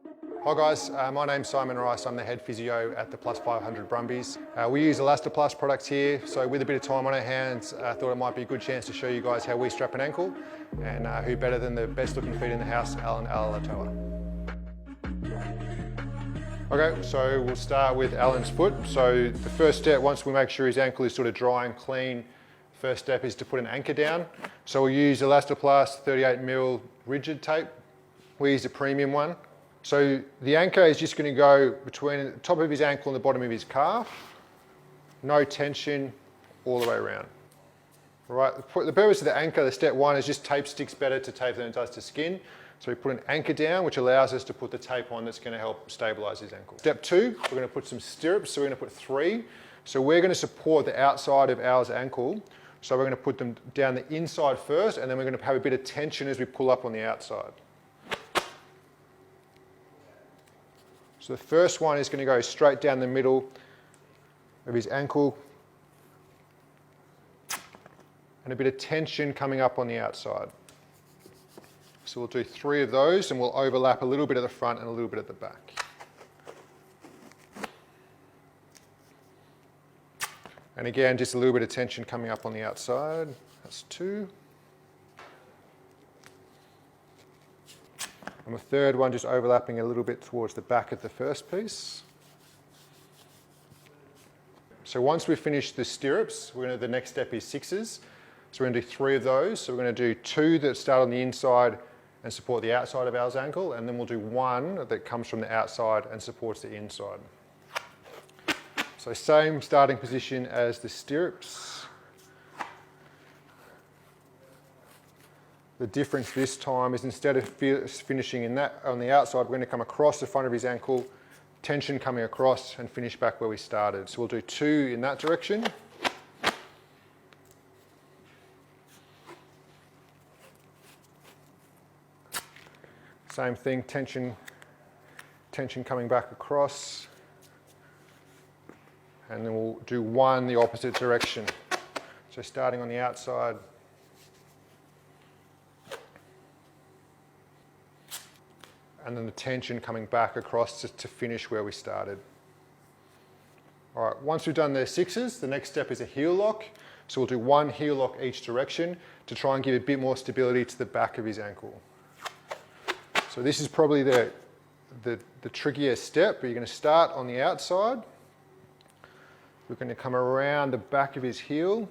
Hi guys, my name's Simon Rice. I'm the head physio at the Plus500 Brumbies. We use Elastoplast products here, so with a bit of time on our hands, I thought it might be a good chance to show you guys how we strap an ankle, and who better than the best looking feet in the house, Alan Alatoa. Okay, so we'll start with Alan's foot. So the first step, once we make sure his ankle is sort of dry and clean, first step is to put an anchor down. So we'll use Elastoplast 38mm rigid tape. We use a premium one. So the anchor is just going to go between the top of his ankle and the bottom of his calf. No tension all the way around. All right, the purpose of the anchor, the step one, is just tape sticks better to tape than it does to skin. So we put an anchor down, which allows us to put the tape on that's going to help stabilize his ankle. Step two, we're going to put some stirrups. So we're going to put 3. So we're going to support the outside of our ankle. So we're going to put them down the inside first, and then we're going to have a bit of tension as we pull up on the outside. So the first one is going to go straight down the middle of his ankle, and a bit of tension coming up on the outside. So we'll do 3 of those, and we'll overlap a little bit at the front and a little bit at the back. And again, just a little bit of tension coming up on the outside. That's 2. And the third one just overlapping a little bit towards the back of the first piece. So once we've finished the stirrups, the next step is 6s. So we're going to do 3 of those. So we're going to do 2 that start on the inside and support the outside of our ankle, and then we'll do 1 that comes from the outside and supports the inside. So same starting position as the stirrups. The difference this time is, instead of finishing on the outside, we're going to come across the front of his ankle, tension coming across, and finish back where we started. So we'll do 2 in that direction. Same thing, tension coming back across. And then we'll do 1 the opposite direction. So starting on the outside. And then the tension coming back across to finish where we started. All right, once we've done the 6s, the next step is a heel lock. So we'll do 1 heel lock each direction to try and give a bit more stability to the back of his ankle. So this is probably the trickiest step, but you're going to start on the outside. We're going to come around the back of his heel.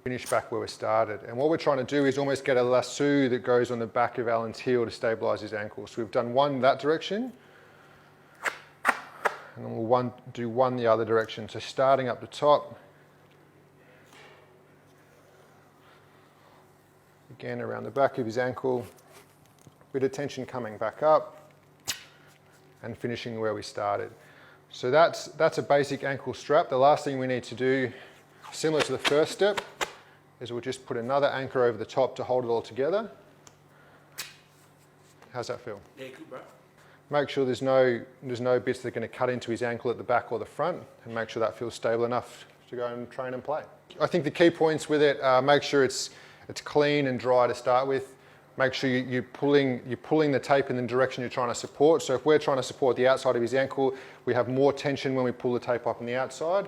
Finish back where we started. And what we're trying to do is almost get a lasso that goes on the back of Alan's heel to stabilize his ankle. So we've done 1 that direction, and then we'll do 1 the other direction. So starting up the top, again around the back of his ankle, bit of tension coming back up, and finishing where we started. So that's a basic ankle strap. The last thing we need to do, similar to the first step, is we'll just put another anchor over the top to hold it all together. How's that feel? Yeah, good, bro. Make sure there's no bits that are going to cut into his ankle at the back or the front, and make sure that feels stable enough to go and train and play. I think the key points with it, make sure it's clean and dry to start with. Make sure you're pulling the tape in the direction you're trying to support. So if we're trying to support the outside of his ankle, we have more tension when we pull the tape up on the outside.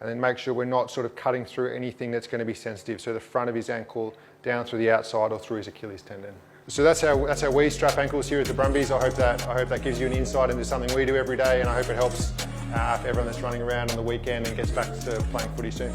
And then make sure we're not sort of cutting through anything that's going to be sensitive. So the front of his ankle, down through the outside, or through his Achilles tendon. So that's how we strap ankles here at the Brumbies. I hope that gives you an insight into something we do every day, and I hope it helps for everyone that's running around on the weekend and gets back to playing footy soon.